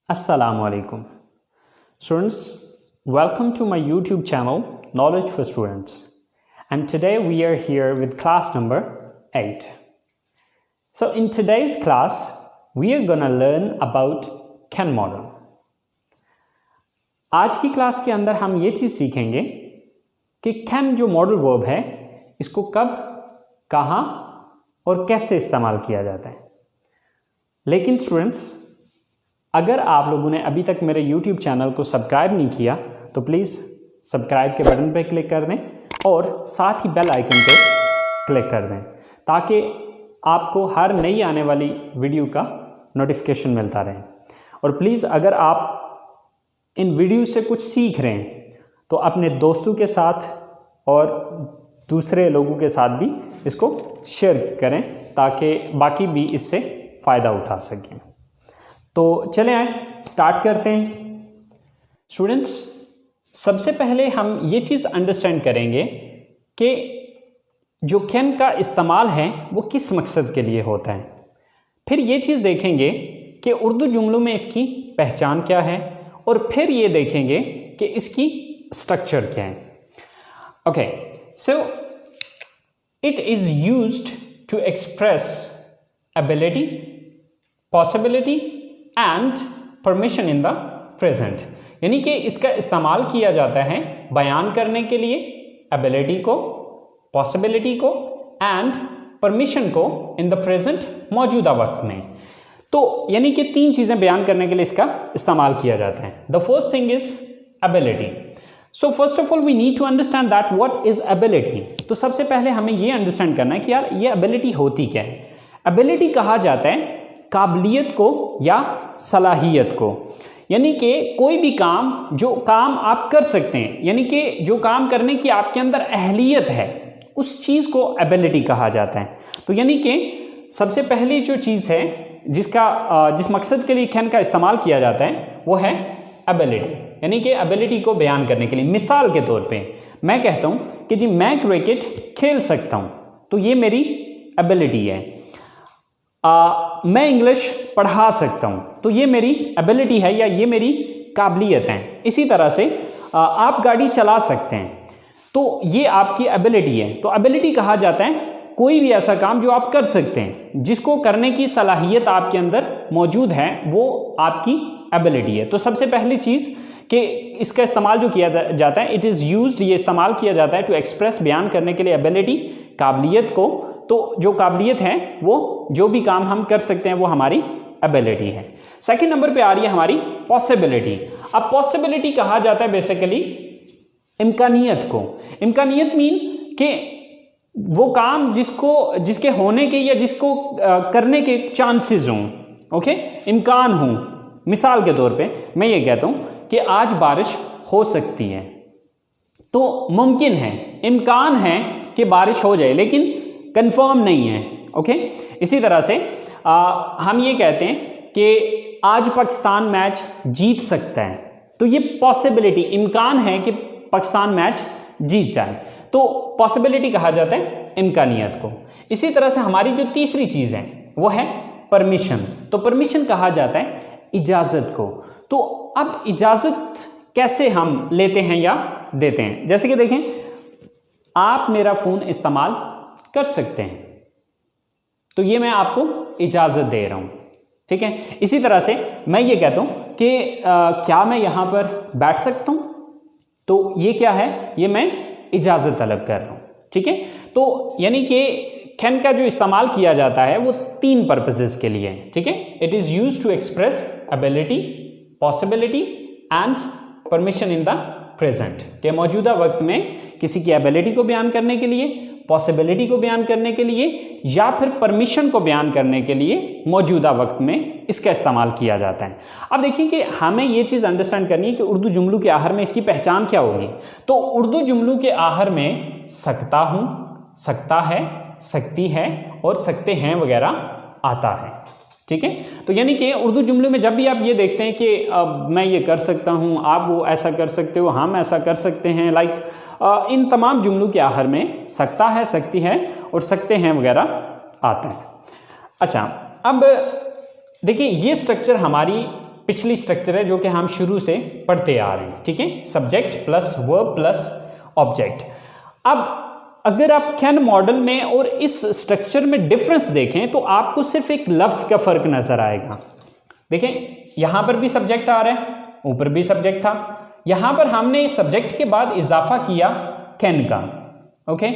Assalamu alaikum. Students, welcome to my YouTube channel Knowledge for Students, and today we are here with class number 8. So in today's class we are gonna learn about Ken model. आज की class के अंदर हम ये चीज़ सीखेंगे कि can जो modal verb है इसको कब, कहाँ और कैसे इस्तेमाल किया जाता है। लेकिन स्टूडेंट्स, अगर आप लोगों ने अभी तक मेरे YouTube चैनल को सब्सक्राइब नहीं किया तो प्लीज़ सब्सक्राइब के बटन पर क्लिक कर दें और साथ ही बेल आइकन पे क्लिक कर दें ताकि आपको हर नई आने वाली वीडियो का नोटिफिकेशन मिलता रहे। और प्लीज़ अगर आप इन वीडियो से कुछ सीख रहे हैं तो अपने दोस्तों के साथ और दूसरे लोगों के साथ भी इसको शेयर करें ताकि बाकी भी इससे फ़ायदा उठा सकें। तो चलें आए स्टार्ट करते हैं। स्टूडेंट्स, सबसे पहले हम ये चीज़ अंडरस्टैंड करेंगे कि जो कैन का इस्तेमाल है वो किस मकसद के लिए होता है। फिर ये चीज़ देखेंगे कि उर्दू जुमलों में इसकी पहचान क्या है और फिर ये देखेंगे कि इसकी स्ट्रक्चर क्या है। Okay, so it is used to express ability, possibility and permission in the present, यानी कि इसका इस्तेमाल किया जाता है बयान करने के लिए एबिलिटी को, पॉसिबिलिटी को एंड परमिशन को इन द प्रेजेंट, मौजूदा वक्त में। तो यानी कि तीन चीज़ें बयान करने के लिए इसका इस्तेमाल किया जाता है। The first thing is ability. So first of all we need to understand that what is ability. तो सबसे पहले हमें ये अंडरस्टैंड करना है कि यार ये एबिलिटी होती क्या है। एबिलिटी कहा जाता है काबिलियत को या सलाहियत को, यानी कि कोई भी काम जो काम आप कर सकते हैं, यानी कि जो काम करने की आपके अंदर अहलियत है उस चीज़ को एबिलिटी कहा जाता है। तो यानी कि सबसे पहली जो चीज़ है जिस मकसद के लिए कैन का इस्तेमाल किया जाता है वो है एबिलिटी, यानी कि एबिलिटी को बयान करने के लिए। मिसाल के तौर पे मैं कहता हूँ कि जी मैं क्रिकेट खेल सकता हूँ, तो ये मेरी एबिलिटी है। मैं इंग्लिश पढ़ा सकता हूँ, तो ये मेरी एबिलिटी है या ये मेरी काबिलियत है। इसी तरह से आप गाड़ी चला सकते हैं, तो ये आपकी एबिलिटी है। तो एबिलिटी कहा जाता है कोई भी ऐसा काम जो आप कर सकते हैं, जिसको करने की सलाहियत आपके अंदर मौजूद है, वो आपकी एबिलिटी है। तो सबसे पहली चीज़ कि इसका इस्तेमाल जो किया जाता है, इट इज़ यूज्ड, ये इस्तेमाल किया जाता है टू एक्सप्रेस, बयान करने के लिए एबिलिटी, काबिलियत को। तो जो काबिलियत है वो जो भी काम हम कर सकते हैं वो हमारी एबिलिटी है। सेकंड नंबर पे आ रही है हमारी पॉसिबिलिटी। अब पॉसिबिलिटी कहा जाता है बेसिकली इम्कानियत को। इम्कानियत मीन कि वो काम जिसके होने के या जिसको करने के चांसेस हों, ओके, इम्कान हों। मिसाल के तौर पे मैं ये कहता हूँ कि आज बारिश हो सकती है, तो मुमकिन है, इम्कान है कि बारिश हो जाए, लेकिन कंफर्म नहीं है। ओके, इसी तरह से हम ये कहते हैं कि आज पाकिस्तान मैच जीत सकता है, तो ये पॉसिबिलिटी, इम्कान है कि पाकिस्तान मैच जीत जाए, तो पॉसिबिलिटी कहा जाता है इम्कानियत को। इसी तरह से हमारी जो तीसरी चीज़ है वो है परमिशन। तो परमिशन कहा जाता है इजाज़त को। तो अब इजाज़त कैसे हम लेते हैं या देते हैं, जैसे कि देखें, आप मेरा फ़ोन इस्तेमाल कर सकते हैं, तो ये मैं आपको इजाज़त दे रहा हूँ, ठीक है। इसी तरह से मैं ये कहता हूँ कि क्या मैं यहाँ पर बैठ सकता हूँ, तो ये क्या है, ये मैं इजाज़त तलब कर रहा हूँ, ठीक है। तो यानी कि कैन का जो इस्तेमाल किया जाता है वो तीन पर्पसेस के लिए है, ठीक है। It is used to express ability, possibility and permission in the present, के मौजूदा वक्त में किसी की एबिलिटी को बयान करने के लिए, पॉसिबिलिटी को बयान करने के लिए या फिर परमिशन को बयान करने के लिए मौजूदा वक्त में इसका इस्तेमाल किया जाता है। अब देखिए कि हमें ये चीज़ अंडरस्टैंड करनी है कि उर्दू जुमलों के आखिर में इसकी पहचान क्या होगी। तो उर्दू जुमलों के आखिर में सकता हूँ, सकता है, सकती है और सकते हैं वगैरह आता है, ठीक है। तो यानी कि उर्दू जुमलों में जब भी आप ये देखते हैं कि मैं ये कर सकता हूँ, आप वो ऐसा कर सकते हो, हम ऐसा कर सकते हैं, लाइक इन तमाम जुमलों के आखिर में सकता है, सकती है और सकते हैं वगैरह आता है। अच्छा, अब देखिए ये स्ट्रक्चर हमारी पिछली स्ट्रक्चर है जो कि हम शुरू से पढ़ते आ रहे हैं, ठीक है, subject plus verb plus object. अब अगर आप कैन मॉडल में और इस स्ट्रक्चर में डिफरेंस देखें तो आपको सिर्फ एक लफ्ज़ का फ़र्क नज़र आएगा। देखें यहाँ पर भी सब्जेक्ट आ रहा है, ऊपर भी सब्जेक्ट था, यहाँ पर हमने सब्जेक्ट के बाद इजाफा किया कैन का, ओके।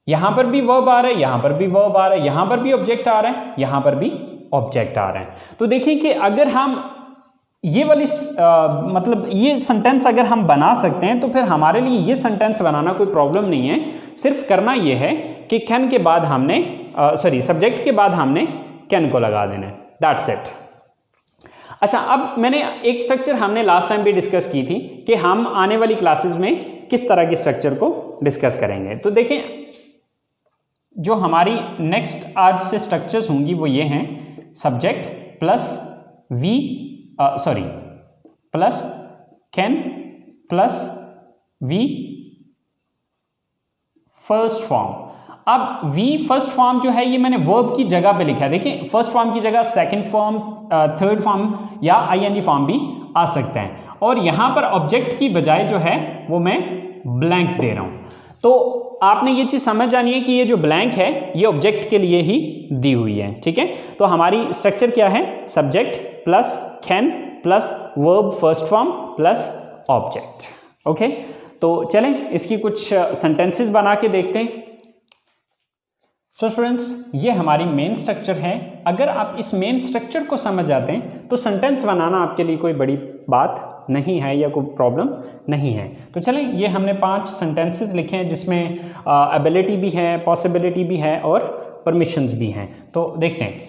यहाँ पर भी वर्ब आ रहा है, यहाँ पर भी वर्ब आ रहा है, यहाँ पर भी ऑब्जेक्ट आ रहा है, यहाँ पर भी ऑब्जेक्ट आ रहा है। तो देखिए कि अगर हम ये वाली मतलब ये सेंटेंस अगर हम बना सकते हैं तो फिर हमारे लिए ये सेंटेंस बनाना कोई प्रॉब्लम नहीं है। सिर्फ करना ये है कि कैन के बाद हमने सब्जेक्ट के बाद हमने कैन को लगा देना है, दैट्स इट। अच्छा, अब मैंने एक स्ट्रक्चर हमने लास्ट टाइम भी डिस्कस की थी कि हम आने वाली क्लासेस में किस तरह की स्ट्रक्चर को डिस्कस करेंगे। तो देखें, जो हमारी नेक्स्ट आज से स्ट्रक्चर्स होंगी वो ये हैं, subject plus plus can plus V first form. अब वी फर्स्ट फॉर्म जो है ये मैंने वर्ब की जगह पे लिखा है। देखिए, फर्स्ट फॉर्म की जगह सेकंड फॉर्म, थर्ड फॉर्म या आईएनजी फॉर्म भी आ सकते हैं, और यहां पर ऑब्जेक्ट की बजाय जो है वो मैं ब्लैंक दे रहा हूं। तो आपने ये चीज़ समझ जानी है कि ये जो ब्लैंक है ये ऑब्जेक्ट के लिए ही दी हुई है, ठीक है। तो हमारी स्ट्रक्चर क्या है, subject plus can plus verb first form plus object, okay. तो चलें इसकी कुछ सेंटेंसेस बना के देखते हैं। सो स्टूडेंट्स, ये हमारी मेन स्ट्रक्चर है। अगर आप इस मेन स्ट्रक्चर को समझ जाते हैं तो सेंटेंस बनाना आपके लिए कोई बड़ी बात नहीं है या कोई प्रॉब्लम नहीं है। तो चलें, ये हमने 5 सेंटेंसेस लिखे हैं जिसमें एबिलिटी भी है, पॉसिबिलिटी भी है और परमिशंस भी हैं। तो देखते हैं,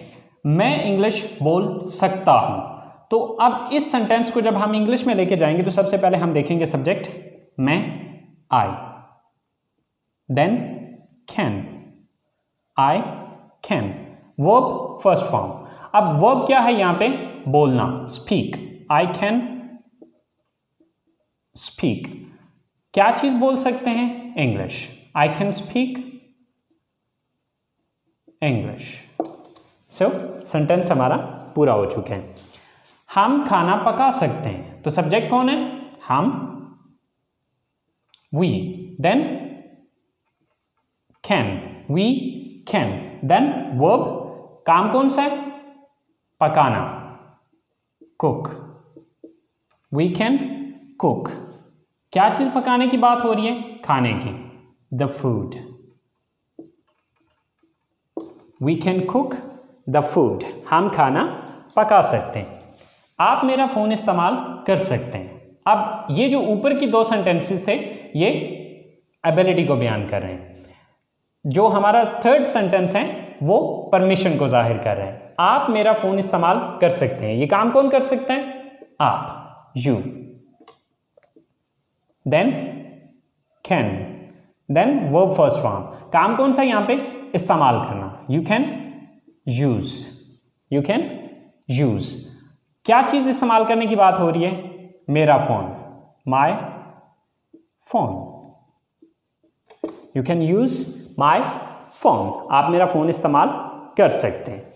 मैं इंग्लिश बोल सकता हूँ। तो अब इस सेंटेंस को जब हम इंग्लिश में लेके जाएंगे तो सबसे पहले हम देखेंगे सब्जेक्ट मैं, I, then can, I can, verb first form. अब वर्ब क्या है यहाँ पे, बोलना, स्पीक, आई कैन स्पीक। क्या चीज बोल सकते हैं, English, I can speak English. So sentence हमारा पूरा हो चुका है। हम खाना पका सकते हैं, तो सब्जेक्ट कौन है, हम, we, then can, we can, then verb, काम कौन सा है, पकाना, कुक, वी कैन कुक। क्या चीज पकाने की बात हो रही है, खाने की, the food, we can cook the food, हम खाना पका सकते हैं। आप मेरा फोन इस्तेमाल कर सकते हैं। अब ये जो ऊपर की 2 सेंटेंसेस थे ये एबिलिटी को बयान कर रहे हैं। जो हमारा थर्ड सेंटेंस है वो परमिशन को जाहिर कर रहे हैं। आप मेरा फोन इस्तेमाल कर सकते हैं, ये काम कौन कर सकते हैं, आप, you, then can, then verb first form, काम कौन सा यहां पे, इस्तेमाल करना, you can use, you can use. क्या चीज इस्तेमाल करने की बात हो रही है, मेरा phone, my phone, you can use my phone, आप मेरा फोन इस्तेमाल कर सकते हैं।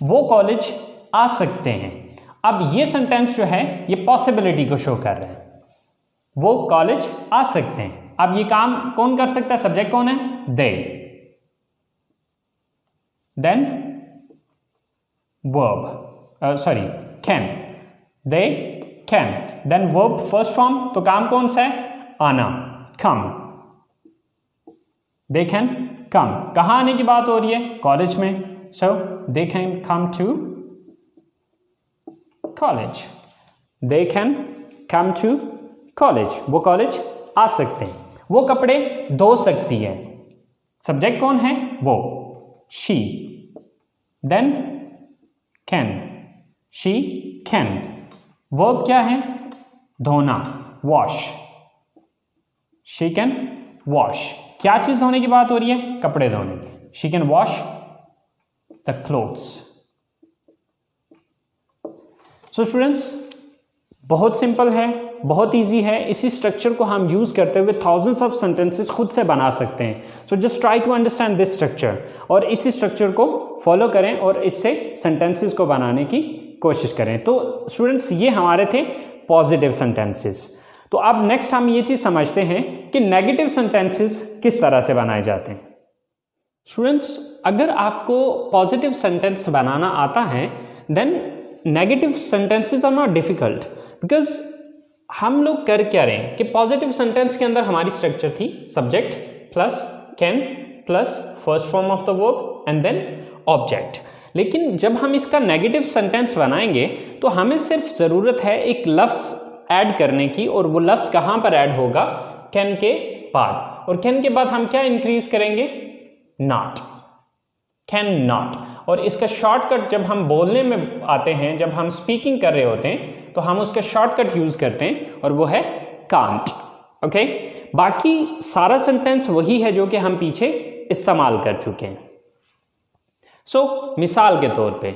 वो कॉलेज आ सकते हैं। अब ये सेंटेंस जो है ये पॉसिबिलिटी को शो कर रहे हैं, वो कॉलेज आ सकते हैं। अब ये काम कौन कर सकता है, सब्जेक्ट कौन है, they, then verb can, they can, then verb first form, तो काम कौन सा है, आना, कम, दे कैन कम। कहाँ आने की बात हो रही है, कॉलेज में, so they can come to college, they can come to college, वो कॉलेज आ सकते हैं। वो कपड़े धो सकती है, सब्जेक्ट कौन है, वो, she, then can, she can, verb क्या है, धोना, वॉश, शी कैन वॉश। क्या चीज धोने की बात हो रही है, कपड़े धोने की, she can wash the clothes. So students, बहुत सिंपल है, बहुत इजी है। इसी स्ट्रक्चर को हम यूज करते हुए थाउजेंड्स ऑफ सेंटेंसेस खुद से बना सकते हैं। So just try to understand this structure और इसी स्ट्रक्चर को फॉलो करें और इससे सेंटेंसेस को बनाने की कोशिश करें। तो स्टूडेंट्स ये हमारे थे पॉजिटिव सेंटेंसेस। तो अब नेक्स्ट हम ये चीज़ समझते हैं कि नेगेटिव सेंटेंसेस किस तरह से बनाए जाते हैं। स्टूडेंट्स अगर आपको पॉजिटिव सेंटेंस बनाना आता है then negative sentences are not difficult, because हम लोग कर क्या रहे हैं कि पॉजिटिव सेंटेंस के अंदर हमारी स्ट्रक्चर थी subject plus can plus first form of the verb and then object. लेकिन जब हम इसका नेगेटिव सेंटेंस बनाएंगे तो हमें सिर्फ ज़रूरत है एक लफ्ज़ ऐड करने की, और वो लफ्ज़ कहाँ पर ऐड होगा, कैन के बाद। और कैन के बाद हम क्या इंक्रीज करेंगे, नॉट, कैन नॉट। और इसका शॉर्टकट जब हम बोलने में आते हैं, जब हम स्पीकिंग कर रहे होते हैं तो हम उसका शॉर्टकट यूज़ करते हैं और वो है कांट। ओके, बाकी सारा सेंटेंस वही है जो कि हम पीछे इस्तेमाल कर चुके हैं। सो मिसाल के तौर पे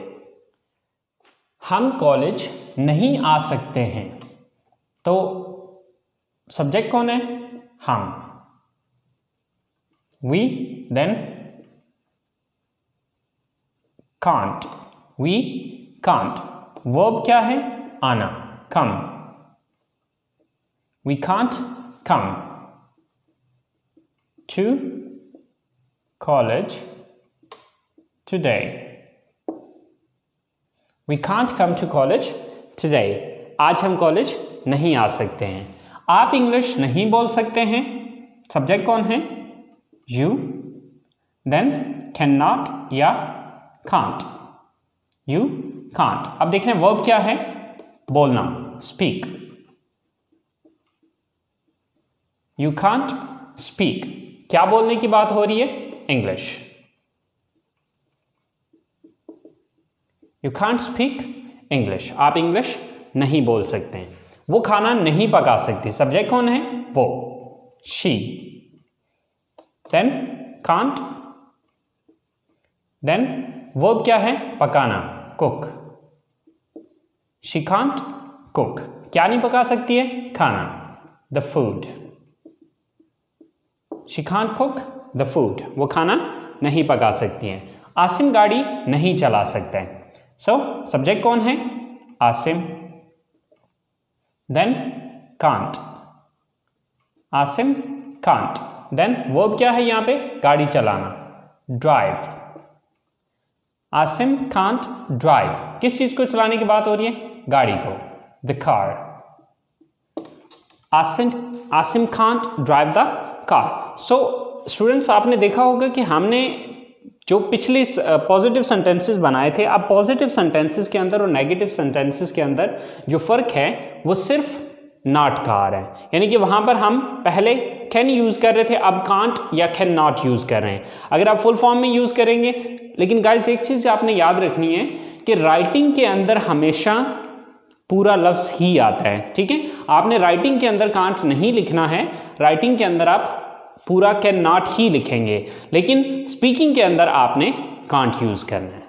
हम कॉलेज नहीं आ सकते हैं, तो सब्जेक्ट कौन है, हम, we, then can't, we can't. Verb क्या है, आना, come, we can't come to college today, we can't come to college today. आज हम कॉलेज नहीं आ सकते हैं। आप इंग्लिश नहीं बोल सकते हैं, सब्जेक्ट कौन है, यू, देन कैन नॉट या कांट, यू कांट। अब देख रहे हैं वर्ब क्या है, बोलना, स्पीक, यू कांट स्पीक। क्या बोलने की बात हो रही है, English, you can't speak English. आप इंग्लिश नहीं बोल सकते हैं। वो खाना नहीं पका सकती, सब्जेक्ट कौन है, वो, she, then can't, then verb क्या है, पकाना, कुक, शी कांट कुक। क्या नहीं पका सकती है, खाना, the food, she can't cook the food. वो खाना नहीं पका सकती है। आसिम गाड़ी नहीं चला सकता है, सो सब्जेक्ट कौन है, Asim, then can't, Asim can't. Then verb क्या है यहाँ पे, गाड़ी चलाना, ड्राइव, आसिम कांट ड्राइव। किस चीज को चलाने की बात हो रही है, गाड़ी को, the car, Asim can't drive the car. So students आपने देखा होगा कि हमने जो पिछले पॉजिटिव सेंटेंसेस बनाए थे, अब पॉजिटिव सेंटेंसेस के अंदर और नेगेटिव सेंटेंसेस के अंदर जो फ़र्क है वो सिर्फ नॉट का आ रहा है। यानी कि वहाँ पर हम पहले कैन यूज़ कर रहे थे, अब कांट या कैन नॉट यूज़ कर रहे हैं। अगर आप फुल फॉर्म में यूज़ करेंगे, लेकिन गाइस एक चीज़ आपने याद रखनी है कि राइटिंग के अंदर हमेशा पूरा लफ्ज़ ही आता है, ठीक है। आपने राइटिंग के अंदर कांट नहीं लिखना है, राइटिंग के अंदर आप पूरा कैन नॉट ही लिखेंगे, लेकिन स्पीकिंग के अंदर आपने कांट यूज़ करना है।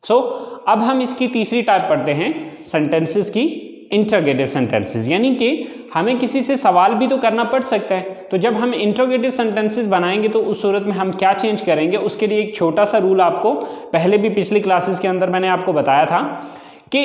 सो अब हम इसकी तीसरी टाइप पढ़ते हैं सेंटेंसेस की, इंटरोगेटिव सेंटेंसेस। यानी कि हमें किसी से सवाल भी तो करना पड़ सकता है, तो जब हम इंटरोगेटिव सेंटेंसेस बनाएंगे तो उस सूरत में हम क्या चेंज करेंगे, उसके लिए एक छोटा सा रूल आपको पहले भी पिछली क्लासेस के अंदर मैंने आपको बताया था कि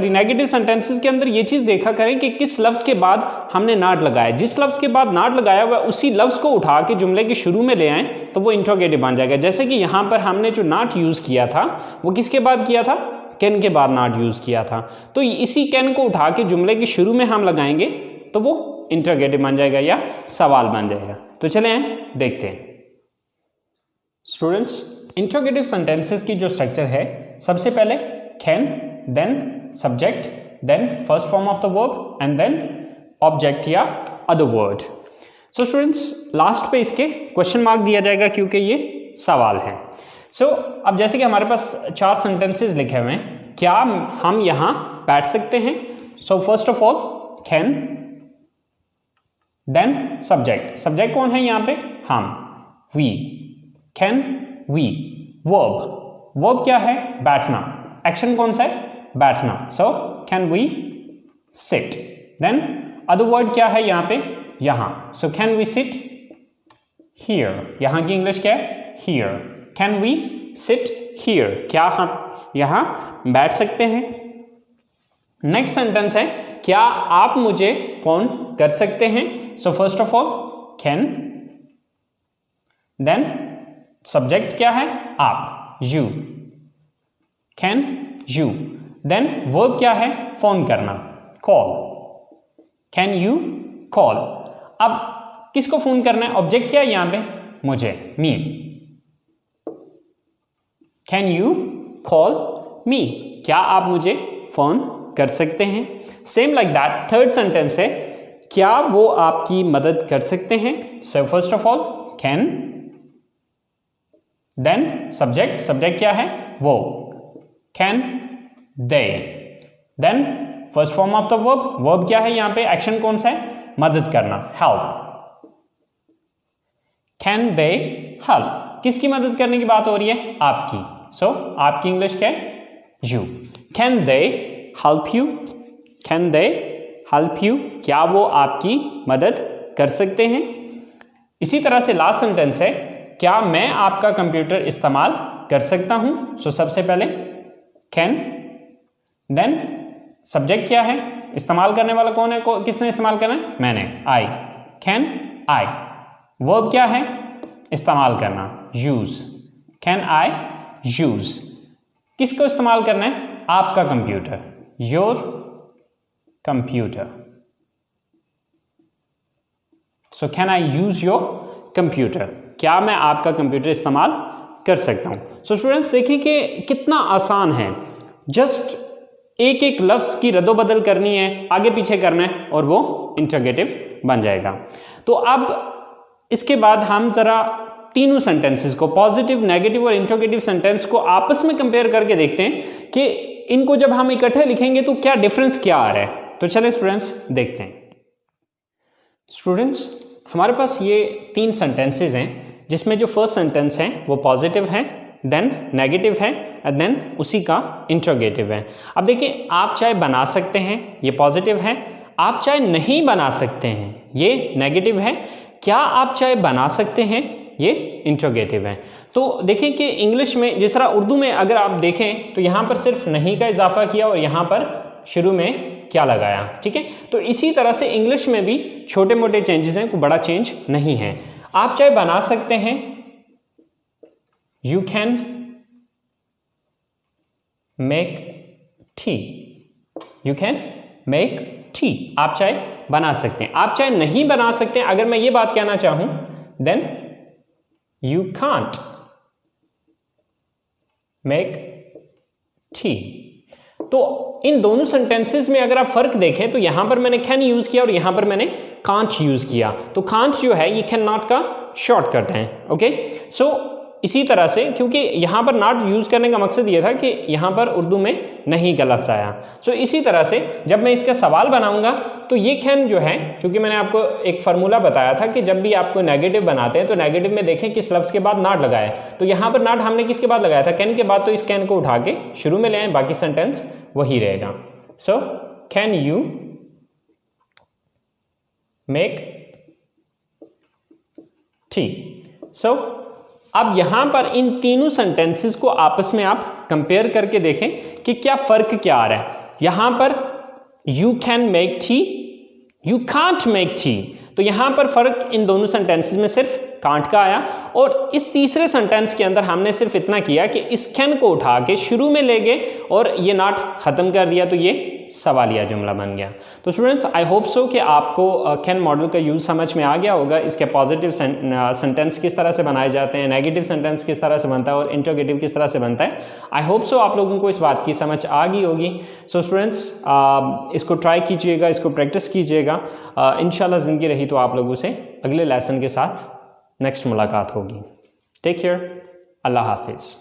नेगेटिव सेंटेंसेस के अंदर ये चीज़ देखा करें कि किस लफ्ज़ के बाद हमने नॉट लगाया। जिस लफ्ज़ के बाद नॉट लगाया हुआ उसी लफ्ज़ को उठा के जुमले के शुरू में ले आएँ तो वो इंटरोगेटिव बन जाएगा। जैसे कि यहाँ पर हमने जो नॉट यूज़ किया था वो किसके बाद किया था, कैन के बाद नॉट यूज़ किया था। तो इसी कैन को उठा के जुमले के शुरू में हम लगाएंगे तो वो इंटरोगेटिव बन जाएगा या सवाल बन जाएगा। तो चले देखते हैं स्टूडेंट्स, इंटरोगेटिव सेंटेंसेस की जो स्ट्रक्चर है, सबसे पहले can, then subject, then first form of the verb and then object या other word. So students last पे इसके क्वेश्चन मार्क दिया जाएगा क्योंकि ये सवाल है। सो अब जैसे कि हमारे पास 4 सेंटेंसेस लिखे हुए हैं, क्या हम यहाँ बैठ सकते हैं? So first of all can, then subject, subject कौन है यहाँ पे, हम, we, can we. Verb, verb क्या है, बैठना, एक्शन कौन सा है, बैठना, so can we sit. Then other word क्या है यहाँ पे, यहाँ, so can we sit here. यहाँ की इंग्लिश क्या है, here. Can we sit here, क्या हम यहाँ बैठ सकते हैं। नेक्स्ट सेंटेंस है क्या आप मुझे फोन कर सकते हैं। So first of all can, then subject क्या है आप, you, can you, then verb क्या है फोन करना, कॉल, कैन यू कॉल। अब किसको फोन करना है, ऑब्जेक्ट क्या है यहां पे, मुझे, me, can you call me, क्या आप मुझे फोन कर सकते हैं। Same like that third sentence है क्या वो आपकी मदद कर सकते हैं। So first of all can, then subject, subject क्या है वो, can they, then first form of the verb, verb क्या है यहां पे, एक्शन कौन सा है, मदद करना, हेल्प, कैन दे हेल्प, किसकी मदद करने की बात हो रही है, आपकी। सो आपकी इंग्लिश क्या है, you, can they help you, can they help you, क्या वो आपकी मदद कर सकते हैं। इसी तरह से लास्ट सेंटेंस है क्या मैं आपका कंप्यूटर इस्तेमाल कर सकता हूं। सो सबसे पहले कैन, देन सब्जेक्ट क्या है, इस्तेमाल करने वाला कौन है, किसने इस्तेमाल करना है, मैंने, आई, कैन आई, वर्ब क्या है, इस्तेमाल करना, यूज, कैन आई यूज, किसको इस्तेमाल करना है, आपका computer, your computer. So can I use your computer, क्या मैं आपका कंप्यूटर इस्तेमाल कर सकता हूं। सो स्टूडेंट्स देखिए कि कितना आसान है, जस्ट एक एक लफ्ज की रद्दोबदल करनी है, आगे पीछे करना है और वो इंटरोगेटिव बन जाएगा। तो अब इसके बाद हम जरा तीनों सेंटेंसेस को, पॉजिटिव, नेगेटिव और इंटरोगेटिव सेंटेंस को आपस में कंपेयर करके देखते हैं कि इनको जब हम इकट्ठे लिखेंगे तो क्या डिफरेंस क्या आ रहा है। तो चलिए स्टूडेंट्स देखते हैं। स्टूडेंट्स हमारे पास ये 3 सेंटेंसेस हैं जिसमें जो फर्स्ट सेंटेंस है वो पॉजिटिव है, देन नेगेटिव है एंड देन उसी का इंटरोगेटिव है। अब देखिए आप चाहे बना सकते हैं, ये पॉजिटिव है, आप चाहे नहीं बना सकते हैं, ये नेगेटिव है, क्या आप चाहे बना सकते हैं, ये इंटरोगेटिव है। तो देखें कि इंग्लिश में जिस तरह उर्दू में अगर आप देखें तो यहाँ पर सिर्फ नहीं का इजाफा किया और यहाँ पर शुरू में क्या लगाया, ठीक है। तो इसी तरह से इंग्लिश में भी छोटे मोटे चेंजेस हैं, कोई बड़ा चेंज नहीं है। आप चाहे बना सकते हैं, you can make tea, you can make tea, आप चाहे बना सकते हैं। आप चाहे नहीं बना सकते हैं, अगर मैं ये बात कहना चाहूं then you can't make tea. तो इन दोनों सेंटेंसेस में अगर आप फर्क देखें तो यहां पर मैंने कैन यूज किया और यहां पर मैंने कांट यूज किया। तो कांट जो है ये कैन नॉट का शॉर्टकट है, ओके। सो इसी तरह से क्योंकि यहाँ पर नॉट यूज़ करने का मकसद ये था कि यहाँ पर उर्दू में नहीं का लफ्ज़ आया। सो इसी तरह से जब मैं इसका सवाल बनाऊंगा तो ये कैन जो है, क्योंकि मैंने आपको एक फार्मूला बताया था कि जब भी आपको नेगेटिव बनाते हैं तो नेगेटिव में देखें किस लफ्ज़ के बाद नॉट लगाए। तो यहाँ पर नॉट हमने किसके बाद लगाया था, कैन के बाद, तो इस कैन को उठा के शुरू में ले आए, बाकी सेंटेंस वही रहेगा। So can you make tea. So अब यहां पर इन तीनों सेंटेंसेस को आपस में आप कंपेयर करके देखें कि क्या फर्क क्या आ रहा है। यहां पर you can make tea, you can't make tea, तो यहां पर फर्क इन दोनों सेंटेंसेस में सिर्फ कांट का आया। और इस तीसरे सेंटेंस के अंदर हमने सिर्फ इतना किया कि इस कैन को उठा के शुरू में ले गए और ये नॉट खत्म कर दिया, तो ये सवालिया जुमला बन गया। तो स्टूडेंट्स आई होप सो कि आपको कैन मॉडल का यूज़ समझ में आ गया होगा। इसके पॉजिटिव सेंटेंस किस तरह से बनाए जाते हैं, नेगेटिव सेंटेंस किस तरह से बनता है और इंटरोगेटिव किस तरह से बनता है। आई होप सो आप लोगों को इस बात की समझ आ गई होगी। सो स्टूडेंट्स इसको ट्राई कीजिएगा, इसको प्रैक्टिस कीजिएगा। इंशाल्लाह ज़िंदगी रही तो आप लोगों से अगले लेसन के साथ नेक्स्ट मुलाकात होगी। टेक केयर, अल्लाह हाफिज़।